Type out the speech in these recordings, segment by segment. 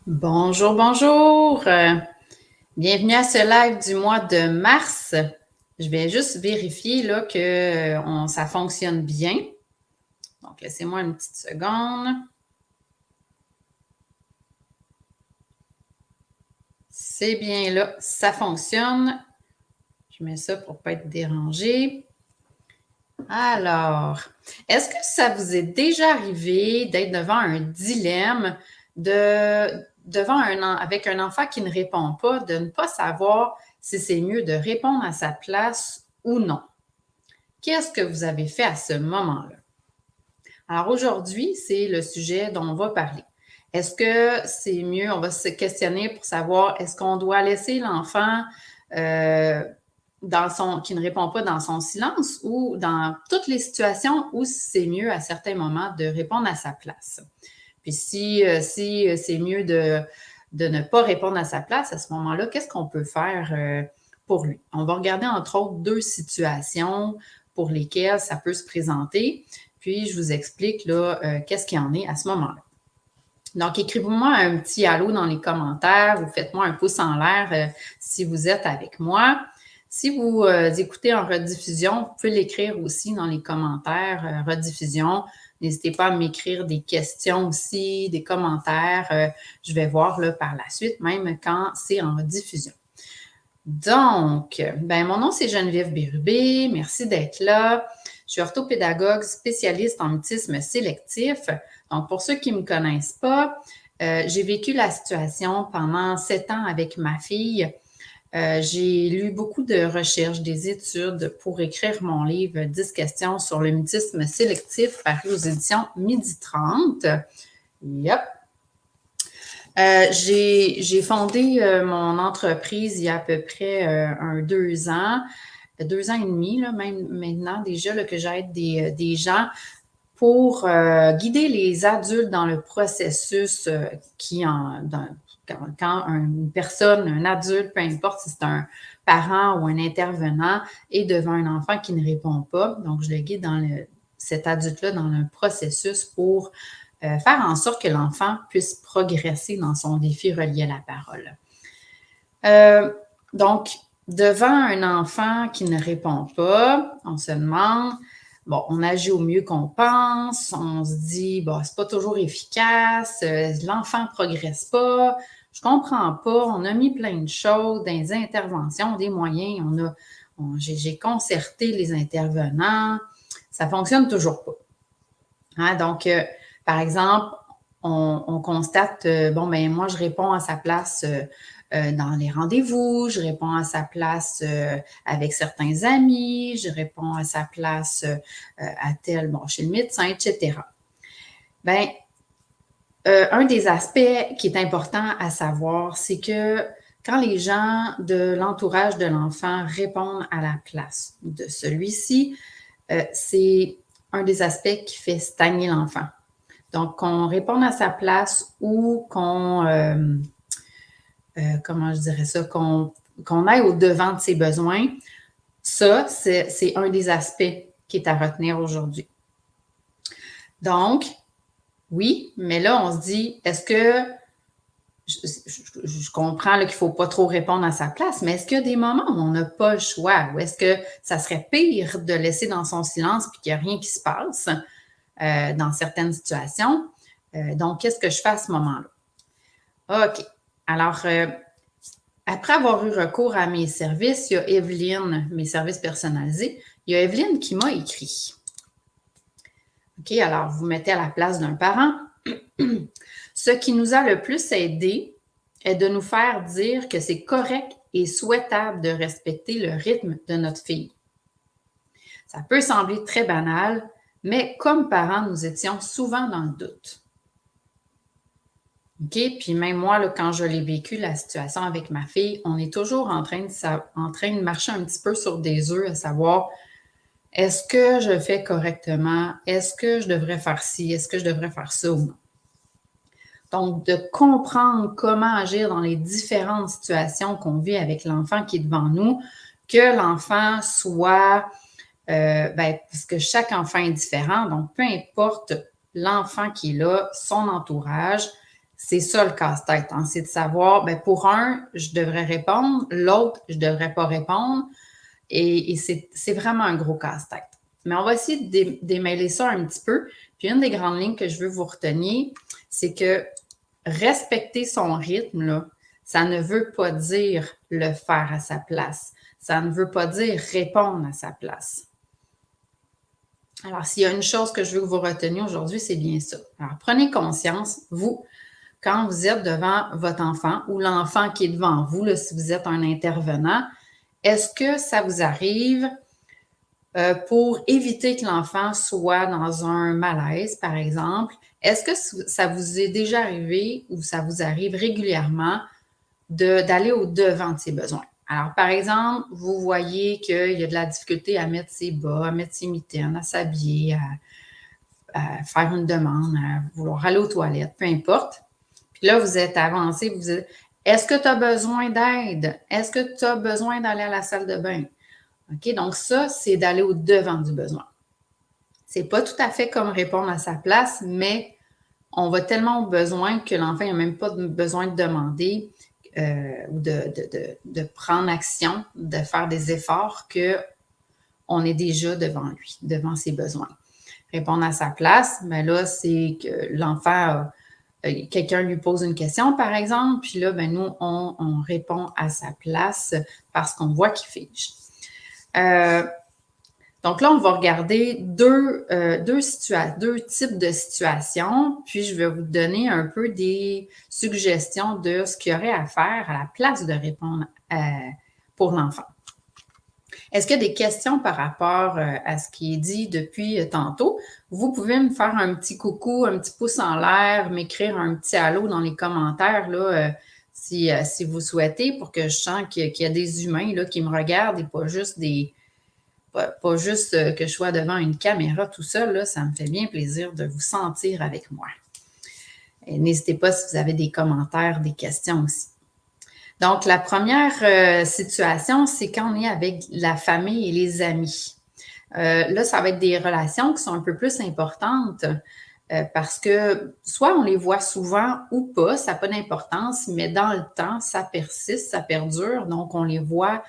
Bonjour, bonjour. Bienvenue à ce live du mois de mars. Je vais juste vérifier là, que ça fonctionne bien. Donc, laissez-moi une petite seconde. C'est bien là, ça fonctionne. Je mets ça pour ne pas être dérangé. Alors, est-ce que ça vous est déjà arrivé d'être devant un dilemme avec un enfant qui ne répond pas, de ne pas savoir si c'est mieux de répondre à sa place ou non? Qu'est-ce que vous avez fait à ce moment-là? Alors aujourd'hui, c'est le sujet dont on va parler. Est-ce que c'est mieux, on va se questionner pour savoir, est-ce qu'on doit laisser l'enfant qui ne répond pas dans son silence ou dans toutes les situations où c'est mieux à certains moments de répondre à sa place? Puis si c'est mieux de ne pas répondre à sa place, à ce moment-là, qu'est-ce qu'on peut faire pour lui? On va regarder entre autres 2 situations pour lesquelles ça peut se présenter, puis je vous explique là, qu'est-ce qu'il y en est à ce moment-là. Donc, écrivez-moi un petit allô dans les commentaires ou faites-moi un pouce en l'air si vous êtes avec moi. Si vous écoutez en rediffusion, vous pouvez l'écrire aussi dans les commentaires, rediffusion. N'hésitez pas à m'écrire des questions aussi, des commentaires. Je vais voir là, par la suite, même quand c'est en rediffusion. Donc, mon nom, c'est Geneviève Bérubé. Merci d'être là. Je suis orthopédagogue spécialiste en mutisme sélectif. Donc, pour ceux qui ne me connaissent pas, j'ai vécu la situation pendant 7 ans avec ma fille. J'ai lu beaucoup de recherches, des études pour écrire mon livre 10 questions sur le mutisme sélectif paru aux éditions Midi 30. Yep. J'ai fondé mon entreprise il y a à peu près 2 ans, 2 ans et demi, là, même maintenant déjà, là, que j'aide des gens pour guider les adultes dans le processus quand une personne, un adulte, peu importe si c'est un parent ou un intervenant, est devant un enfant qui ne répond pas. Donc, je le guide cet adulte-là dans un processus pour faire en sorte que l'enfant puisse progresser dans son défi relié à la parole. Donc, devant un enfant qui ne répond pas, on se demande, bon, on agit au mieux qu'on pense, on se dit, bon, c'est pas toujours efficace, l'enfant progresse pas, je comprends pas, on a mis plein de choses, des interventions, des moyens, j'ai concerté les intervenants, ça fonctionne toujours pas. Hein, donc, par exemple, on constate, moi, je réponds à sa place dans les rendez-vous, je réponds à sa place avec certains amis, je réponds à sa place chez le médecin, etc. Un des aspects qui est important à savoir, c'est que quand les gens de l'entourage de l'enfant répondent à la place de celui-ci, c'est un des aspects qui fait stagner l'enfant. Donc, qu'on réponde à sa place ou qu'on aille au-devant de ses besoins, ça, c'est un des aspects qui est à retenir aujourd'hui. Donc, oui, mais là, on se dit, est-ce que je comprends qu'il ne faut pas trop répondre à sa place, mais est-ce qu'il y a des moments où on n'a pas le choix? Ou est-ce que ça serait pire de laisser dans son silence et qu'il n'y a rien qui se passe dans certaines situations? Donc, qu'est-ce que je fais à ce moment-là? OK. Alors, après avoir eu recours à mes services, il y a Evelyne, mes services personnalisés, il y a Evelyne qui m'a écrit. OK, alors vous mettez à la place d'un parent. Ce qui nous a le plus aidé est de nous faire dire que c'est correct et souhaitable de respecter le rythme de notre fille. Ça peut sembler très banal, mais comme parents, nous étions souvent dans le doute. OK? Puis même moi, là, quand je l'ai vécu, la situation avec ma fille, on est toujours en train de marcher un petit peu sur des œufs, à savoir, est-ce que je fais correctement? Est-ce que je devrais faire ci? Est-ce que je devrais faire ça ou non? Donc, de comprendre comment agir dans les différentes situations qu'on vit avec l'enfant qui est devant nous, que l'enfant soit, parce que chaque enfant est différent, donc peu importe l'enfant qui est là, son entourage, C'est ça le casse-tête, hein, c'est de savoir, ben, pour un, je devrais répondre, l'autre, je ne devrais pas répondre. Et c'est vraiment un gros casse-tête. Mais on va essayer de démêler ça un petit peu. Puis une des grandes lignes que je veux vous retenir, c'est que respecter son rythme, là, ça ne veut pas dire le faire à sa place. Ça ne veut pas dire répondre à sa place. Alors, s'il y a une chose que je veux que vous reteniez aujourd'hui, c'est bien ça. Alors, prenez conscience, vous, quand vous êtes devant votre enfant ou l'enfant qui est devant vous, là, si vous êtes un intervenant, est-ce que ça vous arrive pour éviter que l'enfant soit dans un malaise, par exemple? Est-ce que ça vous est déjà arrivé ou ça vous arrive régulièrement d'aller au-devant de ses besoins? Alors, par exemple, vous voyez qu'il y a de la difficulté à mettre ses bas, à mettre ses mitaines, à s'habiller, à faire une demande, à vouloir aller aux toilettes, peu importe. Puis là, vous êtes avancé, vous êtes, est-ce que tu as besoin d'aide? Est-ce que tu as besoin d'aller à la salle de bain? OK, donc ça, c'est d'aller au-devant du besoin. C'est pas tout à fait comme répondre à sa place, mais on va tellement au besoin que l'enfant n'a même pas besoin de demander ou de prendre action, de faire des efforts, qu'on est déjà devant lui, devant ses besoins. Répondre à sa place, mais là, c'est que l'enfant, quelqu'un lui pose une question, par exemple, puis là, ben, nous, on répond à sa place parce qu'on voit qu'il fige. Donc là, on va regarder deux types de situations, puis je vais vous donner un peu des suggestions de ce qu'il y aurait à faire à la place de répondre pour l'enfant. Est-ce qu'il y a des questions par rapport à ce qui est dit depuis tantôt? Vous pouvez me faire un petit coucou, un petit pouce en l'air, m'écrire un petit allô dans les commentaires là, si vous souhaitez, pour que je sente qu'il y a des humains là, qui me regardent et pas juste pas juste que je sois devant une caméra tout seul, là, ça me fait bien plaisir de vous sentir avec moi. N'hésitez pas si vous avez des commentaires, des questions aussi. Donc, la première situation, c'est quand on est avec la famille et les amis. Là, ça va être des relations qui sont un peu plus importantes parce que soit on les voit souvent ou pas, ça n'a pas d'importance, mais dans le temps, ça persiste, ça perdure, donc on les voit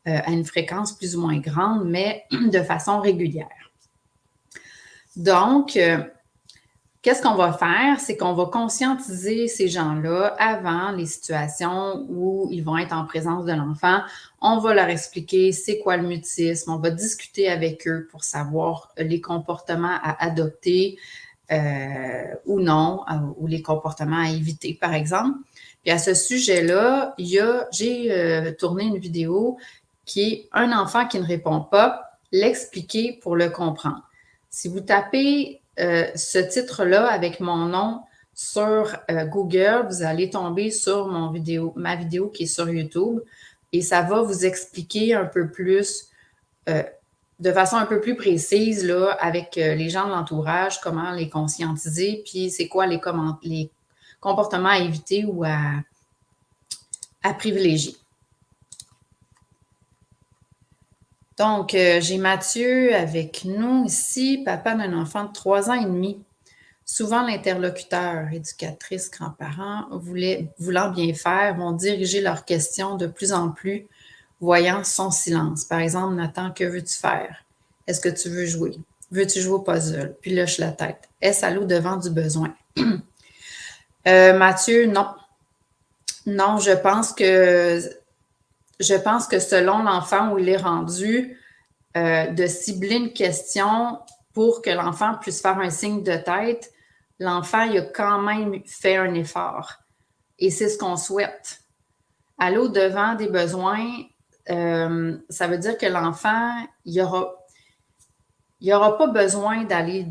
à une fréquence plus ou moins grande, mais de façon régulière. Donc, qu'est-ce qu'on va faire? C'est qu'on va conscientiser ces gens-là avant les situations où ils vont être en présence de l'enfant. On va leur expliquer c'est quoi le mutisme. On va discuter avec eux pour savoir les comportements à adopter ou non, ou les comportements à éviter, par exemple. Puis à ce sujet-là, j'ai tourné une vidéo qui est un enfant qui ne répond pas, l'expliquer pour le comprendre. Si vous tapez ce titre-là avec mon nom sur Google, vous allez tomber sur ma vidéo qui est sur YouTube et ça va vous expliquer un peu plus, de façon un peu plus précise, là, avec les gens de l'entourage, comment les conscientiser, puis c'est quoi les comportements à éviter ou à privilégier. Donc, j'ai Mathieu avec nous ici, papa d'un enfant de 3 ans et demi. Souvent, l'interlocuteur, éducatrice, grands-parents, voulant bien faire, vont diriger leurs questions de plus en plus, voyant son silence. Par exemple, Nathan, que veux-tu faire? Est-ce que tu veux jouer? Veux-tu jouer au puzzle? Puis lâche la tête. Est-ce à l'eau devant du besoin? Mathieu, non. Non, je pense que selon l'enfant où il est rendu, de cibler une question pour que l'enfant puisse faire un signe de tête, l'enfant il a quand même fait un effort. Et c'est ce qu'on souhaite. Aller au-devant des besoins, ça veut dire que l'enfant, il aura pas besoin d'aller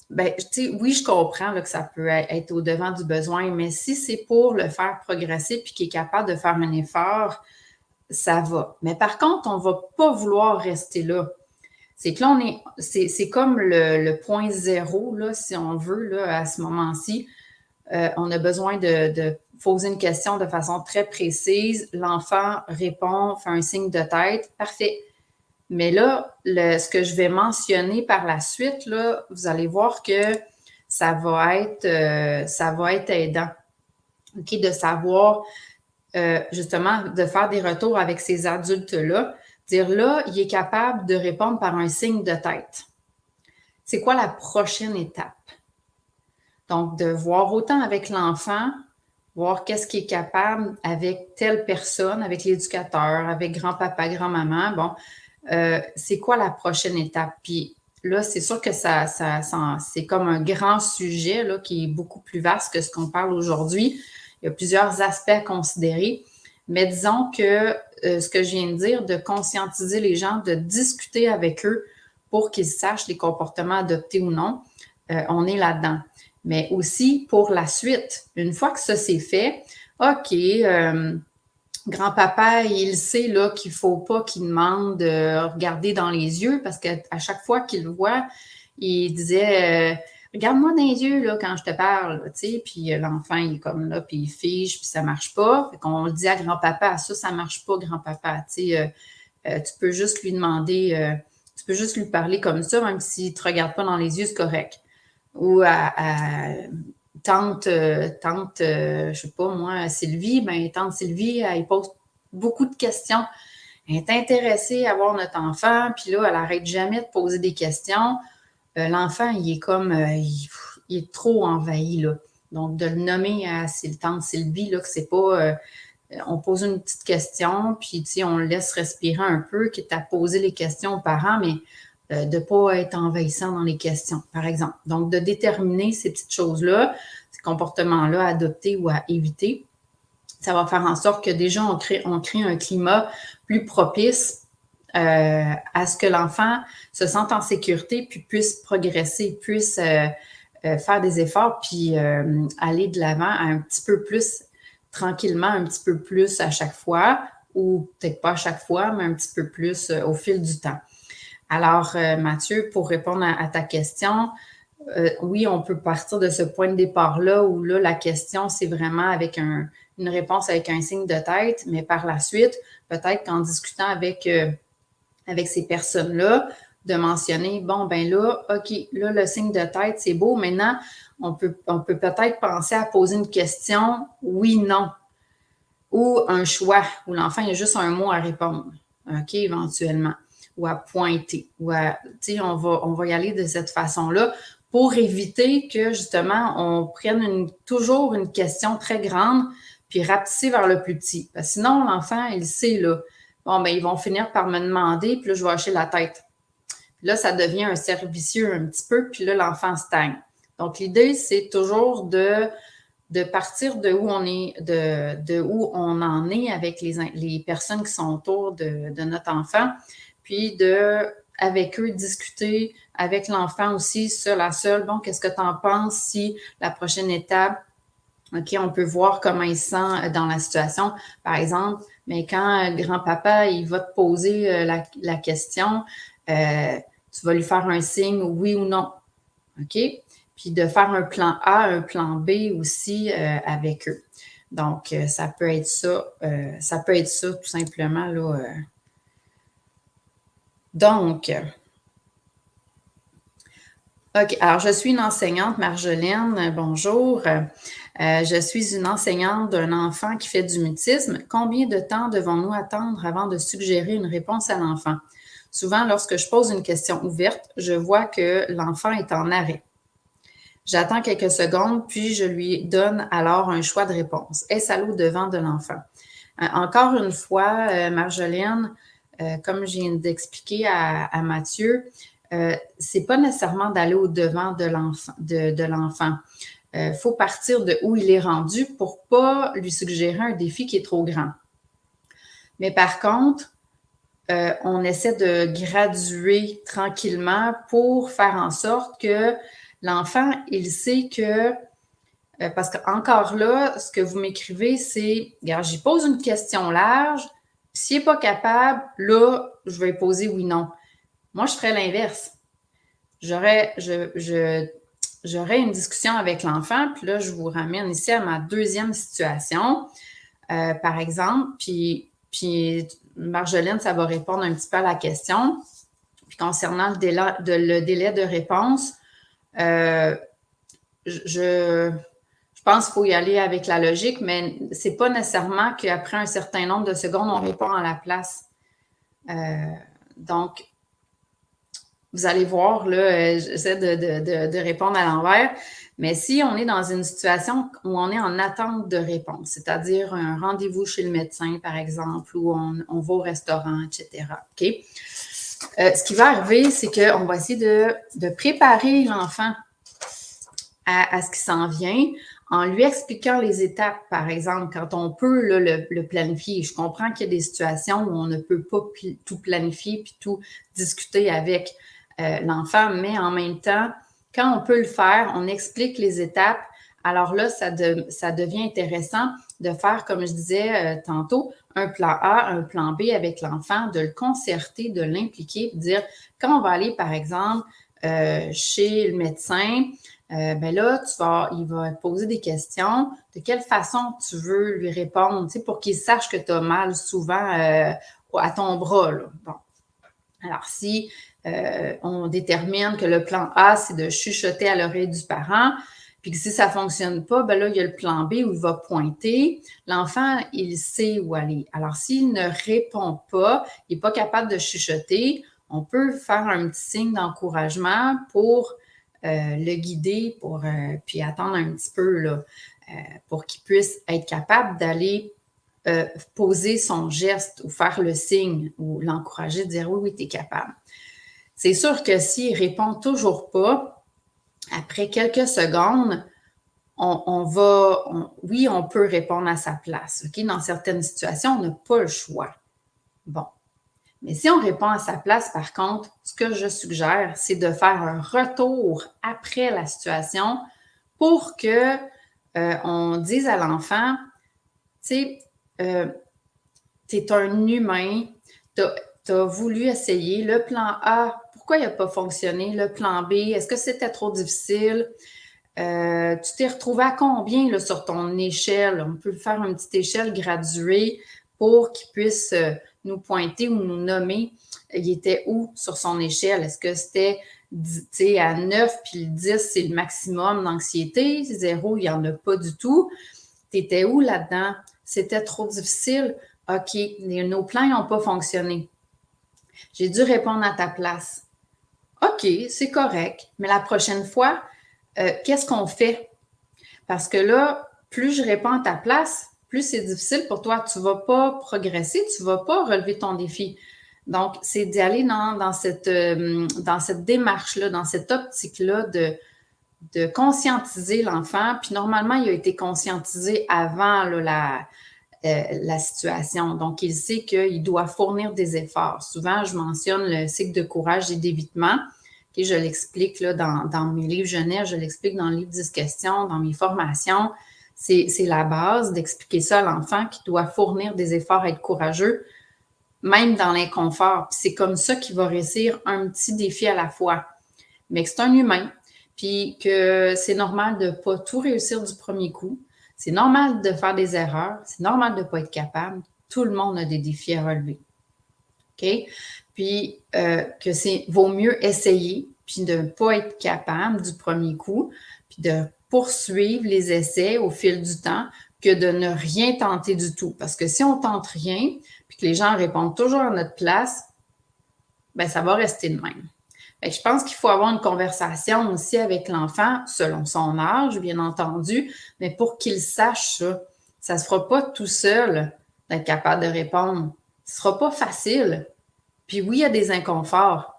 oui, je comprends là, que ça peut être au-devant du besoin, mais si c'est pour le faire progresser puis qu'il est capable de faire un effort, ça va. Mais par contre, on ne va pas vouloir rester là. C'est que là, c'est comme le point zéro, là, si on veut, là, à ce moment-ci. On a besoin de poser une question de façon très précise. L'enfant répond, fait un signe de tête. Parfait. Mais là, ce que je vais mentionner par la suite, là, vous allez voir que ça va être aidant. OK, de savoir, justement, de faire des retours avec ces adultes-là. Dire là, il est capable de répondre par un signe de tête. C'est quoi la prochaine étape? Donc, de voir autant avec l'enfant, voir qu'est-ce qu'il est capable avec telle personne, avec l'éducateur, avec grand-papa, grand-maman. Bon, c'est quoi la prochaine étape? Puis là, c'est sûr que c'est comme un grand sujet là, qui est beaucoup plus vaste que ce qu'on parle aujourd'hui. Il y a plusieurs aspects à considérer. Mais disons que ce que je viens de dire, de conscientiser les gens, de discuter avec eux pour qu'ils sachent les comportements adoptés ou non, on est là-dedans. Mais aussi pour la suite, une fois que ça c'est fait, OK, grand-papa, il sait là, qu'il ne faut pas qu'il demande de regarder dans les yeux parce qu'à chaque fois qu'il le voit, il disait regarde-moi dans les yeux là, quand je te parle, tu sais, puis l'enfant, il est comme là, puis il fige, puis ça ne marche pas. Fait qu'on le dit à grand-papa, ça ne marche pas, grand-papa, tu sais, tu peux juste lui demander, tu peux juste lui parler comme ça, même s'il ne te regarde pas dans les yeux, c'est correct. Ou à tante, je sais pas moi, Sylvie, tante Sylvie, elle pose beaucoup de questions. Elle est intéressée à voir notre enfant, puis là, elle n'arrête jamais de poser des questions. L'enfant, il est comme, il est trop envahi, là. Donc, de le nommer à tante Sylvie, là, que c'est pas, on pose une petite question, puis, tu sais, on le laisse respirer un peu, quitte à poser les questions aux parents, mais de ne pas être envahissant dans les questions, par exemple. Donc, de déterminer ces petites choses-là, ces comportements-là à adopter ou à éviter, ça va faire en sorte que déjà, on crée un climat plus propice à ce que l'enfant se sente en sécurité, puis puisse progresser, puisse faire des efforts, puis aller de l'avant un petit peu plus tranquillement, un petit peu plus à chaque fois, ou peut-être pas à chaque fois, mais un petit peu plus au fil du temps. Alors, Mathieu, pour répondre à ta question, oui, on peut partir de ce point de départ-là où là, la question, c'est vraiment avec une réponse avec un signe de tête, mais par la suite, peut-être qu'en discutant avec ces personnes-là, de mentionner, bon, ben là, OK, là, le signe de tête, c'est beau. Maintenant, on peut peut-être penser à poser une question, oui, non, ou un choix, où l'enfant, il a juste un mot à répondre, OK, éventuellement, ou à pointer, ou à, tu sais, on va y aller de cette façon-là pour éviter que, justement, on prenne toujours une question très grande, puis rapetisser vers le plus petit. Parce que sinon, l'enfant, il sait, là, bon, ben ils vont finir par me demander, puis là, je vais hocher la tête. Puis là, ça devient un cercle vicieux un petit peu, puis là, l'enfant stagne. Donc, l'idée, c'est toujours de partir de où on est, de où on en est avec les personnes qui sont autour de notre enfant, puis avec eux, discuter avec l'enfant aussi, seul à seul. Bon, qu'est-ce que tu en penses si la prochaine étape, OK, on peut voir comment il se sent dans la situation. Par exemple, mais quand grand-papa, il va te poser la question, tu vas lui faire un signe oui ou non. OK? Puis de faire un plan A, un plan B aussi avec eux. Donc, ça peut être ça. Ça peut être ça, tout simplement, là. Donc, OK. Alors, je suis une enseignante, Marjolaine. Bonjour. Je suis une enseignante d'un enfant qui fait du mutisme. Combien de temps devons-nous attendre avant de suggérer une réponse à l'enfant? Souvent, lorsque je pose une question ouverte, je vois que l'enfant est en arrêt. J'attends quelques secondes, puis je lui donne alors un choix de réponse. Est-ce à l'eau devant de l'enfant? Encore une fois, Marjolaine, comme je viens d'expliquer à Mathieu, c'est pas nécessairement d'aller au devant de l'enfant. Faut partir de où il est rendu pour pas lui suggérer un défi qui est trop grand. Mais par contre, on essaie de graduer tranquillement pour faire en sorte que l'enfant, il sait que, parce qu'encore là, ce que vous m'écrivez, c'est, regarde, j'y pose une question large, s'il n'est pas capable, là, je vais poser oui, non. Moi, je ferais l'inverse. J'aurais une discussion avec l'enfant, puis là, je vous ramène ici à ma deuxième situation, par exemple, puis Marjolaine, ça va répondre un petit peu à la question. Puis concernant le délai de réponse, je pense qu'il faut y aller avec la logique, mais c'est pas nécessairement qu'après un certain nombre de secondes, on répond à la place. Donc, vous allez voir, là, j'essaie de répondre à l'envers, mais si on est dans une situation où on est en attente de réponse, c'est-à-dire un rendez-vous chez le médecin, par exemple, ou on va au restaurant, etc., OK? Ce qui va arriver, c'est qu'on va essayer de préparer l'enfant à ce qui s'en vient en lui expliquant les étapes, par exemple, quand on peut là, le planifier. Je comprends qu'il y a des situations où on ne peut pas tout planifier puis tout discuter avec l'enfant, mais en même temps, quand on peut le faire, on explique les étapes. Alors là, ça devient intéressant de faire, comme je disais tantôt, un plan A, un plan B avec l'enfant, de le concerter, de l'impliquer, de dire, quand on va aller, par exemple, chez le médecin, ben là, il va te poser des questions. De quelle façon tu veux lui répondre, tu sais, pour qu'il sache que tu as mal souvent à ton bras, là. Bon. Alors, si on détermine que le plan A, c'est de chuchoter à l'oreille du parent, puis que si ça ne fonctionne pas, ben là, il y a le plan B où il va pointer. L'enfant, il sait où aller. Alors, s'il ne répond pas, il n'est pas capable de chuchoter, on peut faire un petit signe d'encouragement pour le guider, puis attendre un petit peu là, pour qu'il puisse être capable d'aller poser son geste ou faire le signe ou l'encourager, dire oui, tu es capable. C'est sûr que s'il ne répond toujours pas, après quelques secondes, oui, on peut répondre à sa place. Okay? Dans certaines situations, on n'a pas le choix. Bon. Mais si on répond à sa place, par contre, ce que je suggère, c'est de faire un retour après la situation pour que on dise à l'enfant, tu sais, tu es un humain, tu as voulu essayer le plan A, pourquoi il n'a pas fonctionné? Le plan B, est-ce que c'était trop difficile? Tu t'es retrouvé à combien là, sur ton échelle? On peut faire une petite échelle graduée pour qu'il puisse nous pointer ou nous nommer. Il était où sur son échelle? Est-ce que c'était à 9 puis le 10, c'est le maximum d'anxiété? 0, il n'y en a pas du tout. Tu étais où là-dedans? C'était trop difficile? OK, nos plans n'ont pas fonctionné. J'ai dû répondre à ta place. OK, c'est correct, mais la prochaine fois, qu'est-ce qu'on fait? Parce que là, plus je réponds à ta place, plus c'est difficile pour toi. Tu ne vas pas progresser, tu ne vas pas relever ton défi. Donc, c'est d'y aller dans cette démarche-là, dans cette optique-là de conscientiser l'enfant. Puis normalement, il a été conscientisé avant là, la situation. Donc, il sait qu'il doit fournir des efforts. Souvent, je mentionne le cycle de courage et d'évitement. Okay, je l'explique là, dans mes livres jeunesse, je l'explique dans le livre 10 questions, dans mes formations. C'est la base d'expliquer ça à l'enfant qui doit fournir des efforts à être courageux, même dans l'inconfort. C'est comme ça qu'il va réussir un petit défi à la fois. Mais que c'est un humain, puis que c'est normal de ne pas tout réussir du premier coup. C'est normal de faire des erreurs. C'est normal de ne pas être capable. Tout le monde a des défis à relever. OK? Puis que vaut mieux essayer, puis de ne pas être capable du premier coup, puis de poursuivre les essais au fil du temps que de ne rien tenter du tout. Parce que si on ne tente rien, puis que les gens répondent toujours à notre place, ben ça va rester de même. Je pense qu'il faut avoir une conversation aussi avec l'enfant, selon son âge, bien entendu, mais pour qu'il sache ça. Ça ne se fera pas tout seul d'être capable de répondre. Ce ne sera pas facile. Puis oui, il y a des inconforts,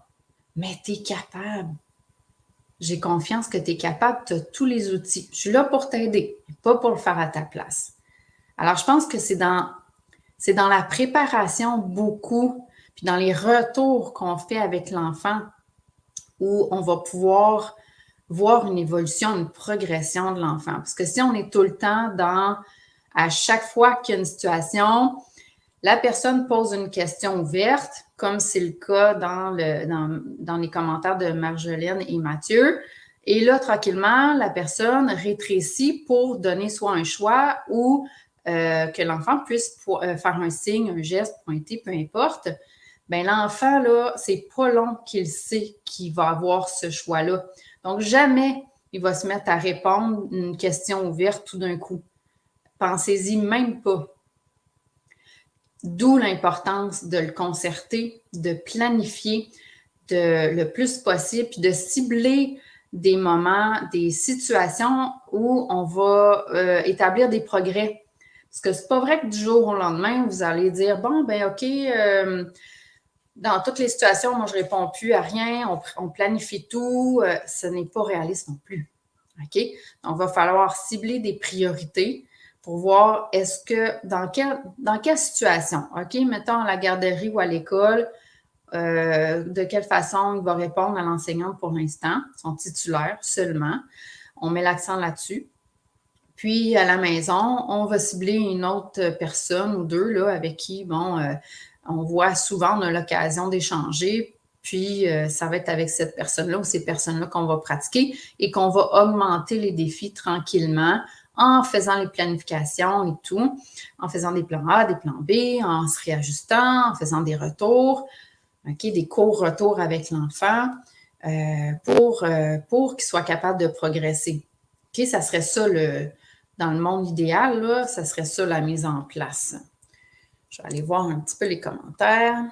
mais tu es capable. J'ai confiance que tu es capable, tu as tous les outils. Je suis là pour t'aider, pas pour le faire à ta place. Alors, je pense que c'est dans la préparation beaucoup, puis dans les retours qu'on fait avec l'enfant, où on va pouvoir voir une évolution, une progression de l'enfant. Parce que si on est tout le temps à chaque fois qu'il y a une situation, la personne pose une question ouverte, comme c'est le cas dans les commentaires de Marjolaine et Mathieu. Et là, tranquillement, la personne rétrécit pour donner soit un choix ou que l'enfant puisse faire un signe, un geste, pointer, peu importe. Bien, l'enfant, là, c'est pas long qu'il sait qu'il va avoir ce choix-là. Donc, jamais il va se mettre à répondre une question ouverte tout d'un coup. Pensez-y même pas. D'où l'importance de le concerter, de planifier le plus possible, puis de cibler des moments, des situations où on va établir des progrès. Parce que c'est pas vrai que du jour au lendemain, vous allez dire, bon, ben OK, dans toutes les situations, moi, je réponds plus à rien, on planifie tout. Ce n'est pas réaliste non plus. OK? Donc, il va falloir cibler des priorités pour voir est-ce que, dans quelle situation, OK? Mettons à la garderie ou à l'école, de quelle façon il va répondre à l'enseignante pour l'instant, son titulaire seulement. On met l'accent là-dessus. Puis, à la maison, on va cibler une autre personne ou deux là, avec qui, bon, on voit souvent, on a l'occasion d'échanger. Puis, ça va être avec cette personne-là ou ces personnes-là qu'on va pratiquer et qu'on va augmenter les défis tranquillement en faisant les planifications et tout, en faisant des plans A, des plans B, en se réajustant, en faisant des retours, okay, des courts retours avec l'enfant pour qu'il soit capable de progresser. OK, ça serait ça dans le monde idéal, là, ça serait ça la mise en place. Je vais aller voir un petit peu les commentaires.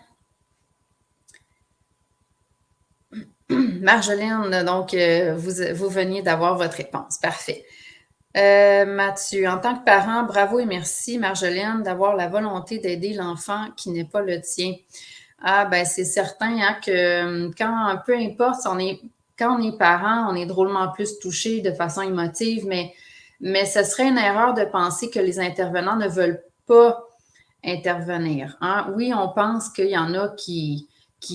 Marjolaine, donc, vous veniez d'avoir votre réponse. Parfait. Mathieu, en tant que parent, bravo et merci, Marjolaine, d'avoir la volonté d'aider l'enfant qui n'est pas le tien. Ah, ben c'est certain hein, que peu importe, quand on est parent, on est drôlement plus touché de façon émotive, mais ce serait une erreur de penser que les intervenants ne veulent pas intervenir. Hein? Oui, on pense qu'il y en a qui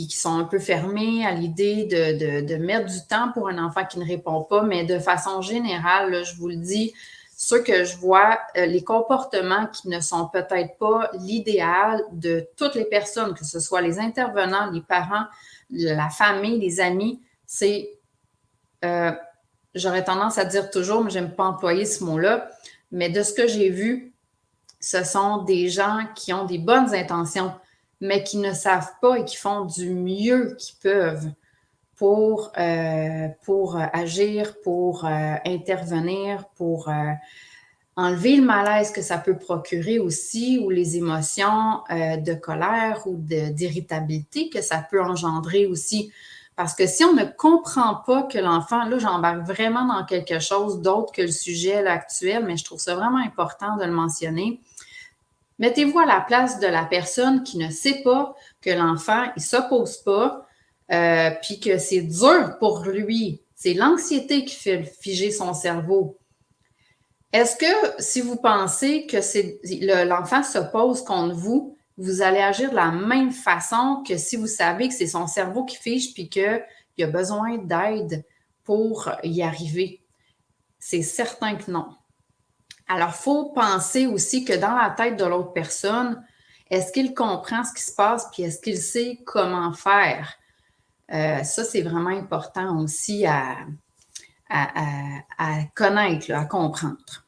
sont un peu fermés à l'idée de mettre du temps pour un enfant qui ne répond pas, mais de façon générale, là, je vous le dis, ceux que je vois, les comportements qui ne sont peut-être pas l'idéal de toutes les personnes, que ce soit les intervenants, les parents, la famille, les amis, c'est, j'aurais tendance à dire toujours, mais j'aime pas employer ce mot-là, mais de ce que j'ai vu, ce sont des gens qui ont des bonnes intentions, mais qui ne savent pas et qui font du mieux qu'ils peuvent pour agir, pour intervenir, pour enlever le malaise que ça peut procurer aussi, ou les émotions de colère ou d'irritabilité que ça peut engendrer aussi. Parce que si on ne comprend pas que l'enfant, là, j'embarque vraiment dans quelque chose d'autre que le sujet là, actuel, mais je trouve ça vraiment important de le mentionner. Mettez-vous à la place de la personne qui ne sait pas que l'enfant, il ne s'oppose pas, puis que c'est dur pour lui. C'est l'anxiété qui fait figer son cerveau. Est-ce que si vous pensez que l'enfant s'oppose contre vous, vous allez agir de la même façon que si vous savez que c'est son cerveau qui fige puis qu'il a besoin d'aide pour y arriver? C'est certain que non. Alors, il faut penser aussi que dans la tête de l'autre personne, est-ce qu'il comprend ce qui se passe puis est-ce qu'il sait comment faire? Ça, c'est vraiment important aussi à connaître, là, à comprendre.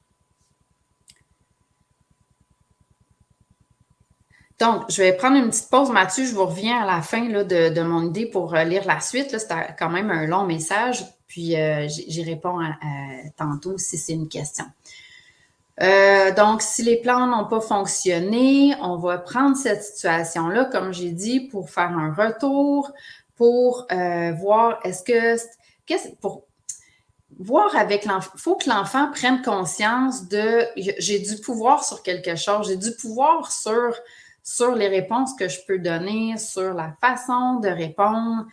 Donc, je vais prendre une petite pause, Mathieu. Je vous reviens à la fin là, de mon idée pour lire la suite. Là, c'était quand même un long message, puis j'y réponds tantôt si c'est une question. Donc, si les plans n'ont pas fonctionné, on va prendre cette situation-là, comme j'ai dit, pour faire un retour, pour voir pour voir avec l'enfant. Il faut que l'enfant prenne conscience de j'ai du pouvoir sur quelque chose, j'ai du pouvoir sur les réponses que je peux donner, sur la façon de répondre.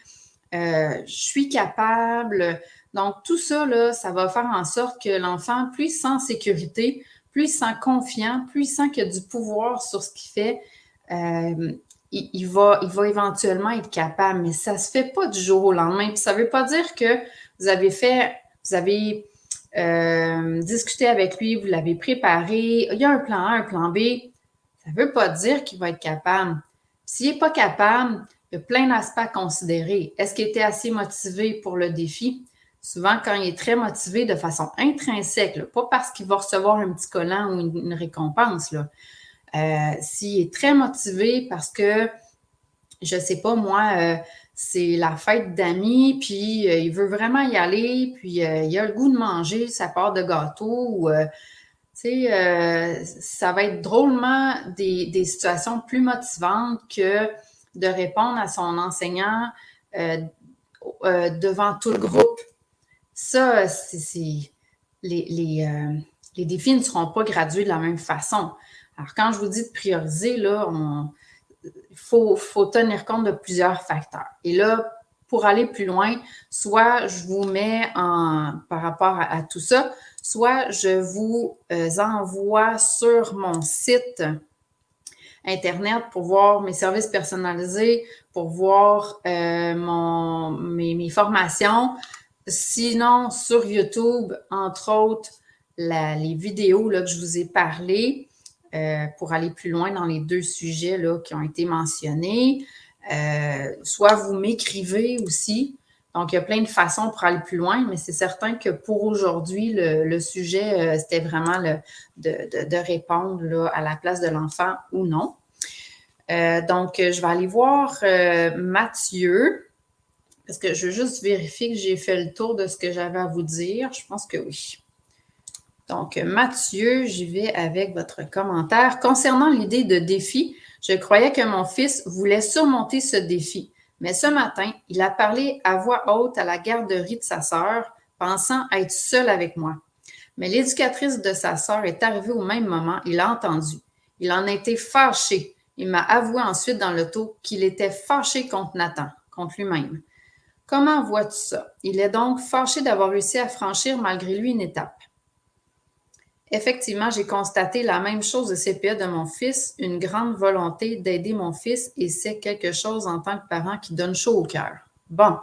Je suis capable. Donc, tout ça, là, ça va faire en sorte que l'enfant, plus il se sent en sécurité, plus il se sent confiant, plus il sent qu'il a du pouvoir sur ce qu'il fait, il va éventuellement être capable. Mais ça ne se fait pas du jour au lendemain. Puis ça ne veut pas dire que vous avez discuté avec lui, vous l'avez préparé, il y a un plan A, un plan B. Ça ne veut pas dire qu'il va être capable. S'il n'est pas capable, il y a plein d'aspects à considérer. Est-ce qu'il était assez motivé pour le défi? Souvent, quand il est très motivé de façon intrinsèque, là, pas parce qu'il va recevoir un petit collant ou une récompense, là. S'il est très motivé parce que, je ne sais pas moi, c'est la fête d'amis, puis il veut vraiment y aller, puis il a le goût de manger sa part de gâteau, ou ça va être drôlement des situations plus motivantes que de répondre à son enseignant devant tout le groupe. Ça, les défis ne seront pas gradués de la même façon. Alors, quand je vous dis de prioriser, là, il faut tenir compte de plusieurs facteurs. Et là, pour aller plus loin, soit je vous mets par rapport à tout ça, soit je vous envoie sur mon site Internet pour voir mes services personnalisés, pour voir mes formations. Sinon, sur YouTube, entre autres, les vidéos là, que je vous ai parlé, pour aller plus loin dans les 2 sujets là, qui ont été mentionnés. Soit vous m'écrivez aussi. Donc, il y a plein de façons pour aller plus loin, mais c'est certain que pour aujourd'hui, le sujet, c'était vraiment de répondre là, à la place de l'enfant ou non. Donc, je vais aller voir Mathieu, parce que je veux juste vérifier que j'ai fait le tour de ce que j'avais à vous dire. Je pense que oui. Donc, Mathieu, j'y vais avec votre commentaire. Concernant l'idée de défi, je croyais que mon fils voulait surmonter ce défi. Mais ce matin, il a parlé à voix haute à la garderie de sa sœur, pensant être seul avec moi. Mais l'éducatrice de sa sœur est arrivée au même moment, il a entendu. Il en a été fâché. Il m'a avoué ensuite dans l'auto qu'il était fâché contre Nathan, contre lui-même. Comment vois-tu ça? Il est donc fâché d'avoir réussi à franchir malgré lui une étape. Effectivement, j'ai constaté la même chose au CPE de mon fils, une grande volonté d'aider mon fils et c'est quelque chose en tant que parent qui donne chaud au cœur. Bon,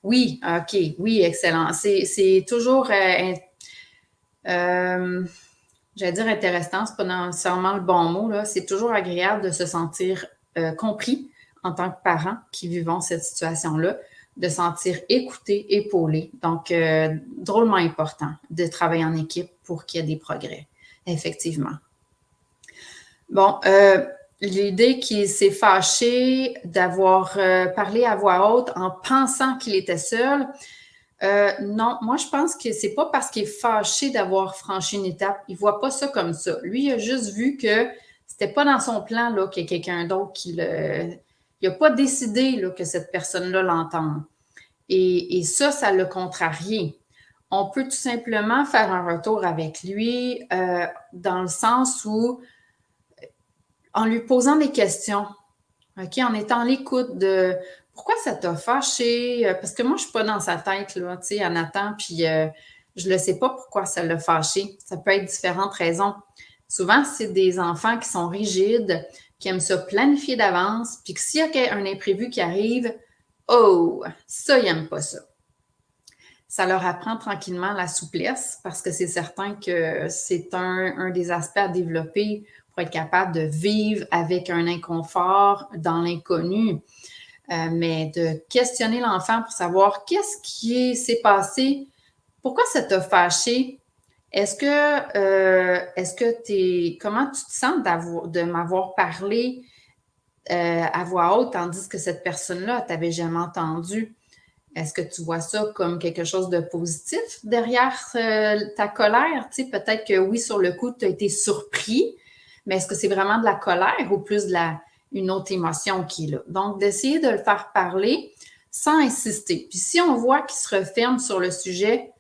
oui, OK, oui, excellent. C'est toujours, j'allais dire intéressant, c'est pas nécessairement le bon mot, là. C'est toujours agréable de se sentir compris en tant que parent qui vivons cette situation-là, de sentir écouté, épaulé. Donc, drôlement important de travailler en équipe pour qu'il y ait des progrès, effectivement. Bon, l'idée qu'il s'est fâché d'avoir parlé à voix haute en pensant qu'il était seul, non, moi, je pense que c'est pas parce qu'il est fâché d'avoir franchi une étape. Il voit pas ça comme ça. Lui, il a juste vu que c'était pas dans son plan là, qu'il y ait quelqu'un d'autre qui le... Il n'a pas décidé là, que cette personne-là l'entende. Et ça l'a contrarié. On peut tout simplement faire un retour avec lui dans le sens où, en lui posant des questions, OK, en étant à l'écoute de pourquoi ça t'a fâché? Parce que moi, je ne suis pas dans sa tête, là, tu sais, à Nathan, puis je ne sais pas pourquoi ça l'a fâché. Ça peut être différentes raisons. Souvent, c'est des enfants qui sont rigides, qui aiment ça planifier d'avance, puis que s'il y a un imprévu qui arrive, oh, ça, ils n'aiment pas ça. Ça leur apprend tranquillement la souplesse parce que c'est certain que c'est un des aspects à développer pour être capable de vivre avec un inconfort dans l'inconnu. Mais de questionner l'enfant pour savoir qu'est-ce qui s'est passé, pourquoi ça t'a fâché, comment tu te sens de m'avoir parlé à voix haute tandis que cette personne-là, t'avait jamais entendu? Est-ce que tu vois ça comme quelque chose de positif derrière ta colère? Tu sais, peut-être que oui, sur le coup, tu as été surpris, mais est-ce que c'est vraiment de la colère ou plus une autre émotion qui est là? Donc, d'essayer de le faire parler sans insister. Puis si on voit qu'il se referme sur le sujet,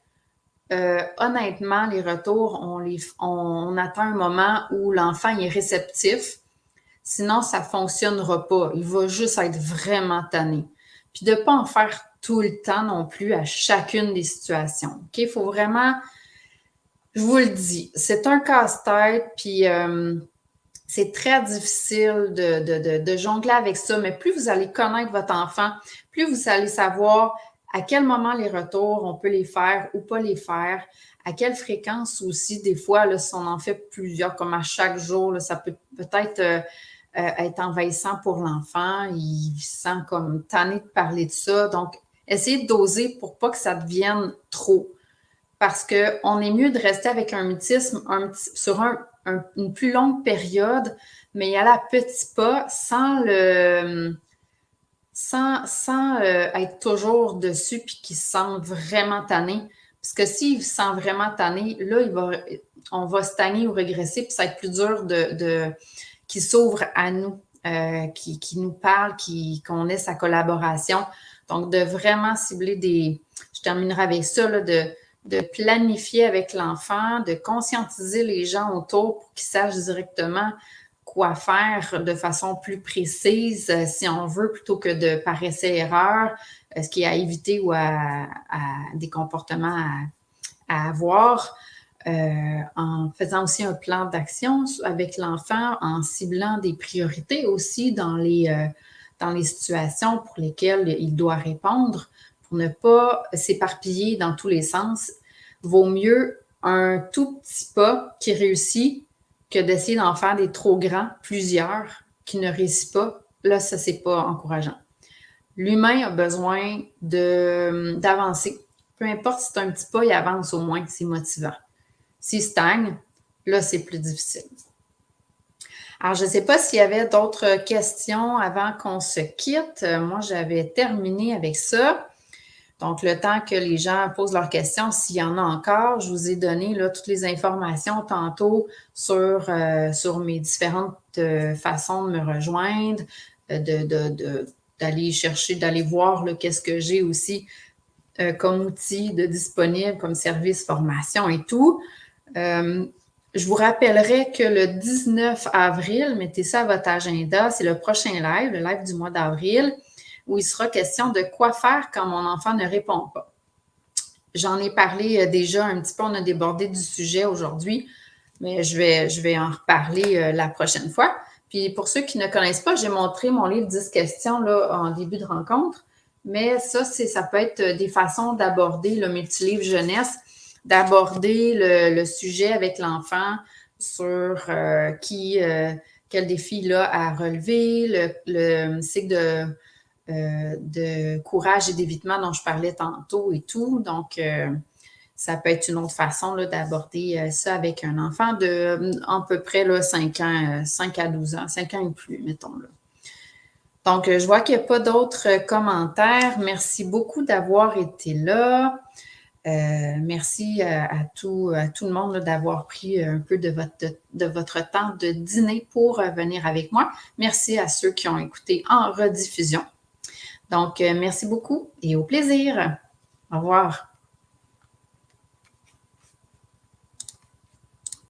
honnêtement, les retours, on atteint un moment où l'enfant est réceptif. Sinon, ça ne fonctionnera pas. Il va juste être vraiment tanné. Puis de ne pas en faire tout le temps non plus à chacune des situations. OK? Il faut vraiment, je vous le dis, c'est un casse-tête, puis c'est très difficile de jongler avec ça, mais plus vous allez connaître votre enfant, plus vous allez savoir à quel moment les retours, on peut les faire ou pas les faire, à quelle fréquence aussi, des fois, là, si on en fait plusieurs, comme à chaque jour, là, ça peut peut-être être envahissant pour l'enfant, il se sent comme tanné de parler de ça, donc essayez de doser pour pas que ça devienne trop, parce qu'on est mieux de rester avec un mutisme sur une plus longue période, mais y aller à petits pas sans sans être toujours dessus puis qu'il se sente vraiment tanné. Parce que s'il se sent vraiment tanné, là, on va stagner ou régresser, puis ça va être plus dur qu'il s'ouvre à nous, qui nous parle, qu'on ait sa collaboration. Donc, de vraiment cibler je terminerai avec ça, là, de planifier avec l'enfant, de conscientiser les gens autour pour qu'ils sachent directement quoi faire de façon plus précise, si on veut, plutôt que de par essai-erreur, ce qui est à éviter ou à des comportements à avoir, en faisant aussi un plan d'action avec l'enfant, en ciblant des priorités aussi dans les situations pour lesquelles il doit répondre, pour ne pas s'éparpiller dans tous les sens. Vaut mieux un tout petit pas qui réussit que d'essayer d'en faire des trop grands, plusieurs, qui ne réussissent pas. Là, ça, c'est pas encourageant. L'humain a besoin d'avancer. Peu importe si c'est un petit pas, il avance au moins, c'est motivant. S'il stagne, là, c'est plus difficile. Alors, je ne sais pas s'il y avait d'autres questions avant qu'on se quitte. Moi, j'avais terminé avec ça. Donc, le temps que les gens posent leurs questions, s'il y en a encore, je vous ai donné là, toutes les informations tantôt sur mes différentes façons de me rejoindre, d'aller chercher, d'aller voir qu'est-ce que j'ai aussi comme outil disponible, comme service, formation et tout. Je vous rappellerai que le 19 avril, mettez ça à votre agenda, c'est le prochain live, le live du mois d'avril, où il sera question de quoi faire quand mon enfant ne répond pas. J'en ai parlé déjà un petit peu, on a débordé du sujet aujourd'hui, mais je vais en reparler la prochaine fois. Puis pour ceux qui ne connaissent pas, j'ai montré mon livre 10 questions là, en début de rencontre, mais ça peut être des façons d'aborder le multilivre jeunesse, d'aborder le sujet avec l'enfant sur quel défi il a à relever, le cycle de courage et d'évitement dont je parlais tantôt et tout. Donc, ça peut être une autre façon là, d'aborder ça avec un enfant de à peu près là, 5 à 12 ans, 5 ans et plus, mettons. Là. Donc, je vois qu'il n'y a pas d'autres commentaires. Merci beaucoup d'avoir été là. Merci à tout le monde là, d'avoir pris un peu de votre temps de dîner pour venir avec moi. Merci à ceux qui ont écouté en rediffusion. Donc, merci beaucoup et au plaisir. Au revoir.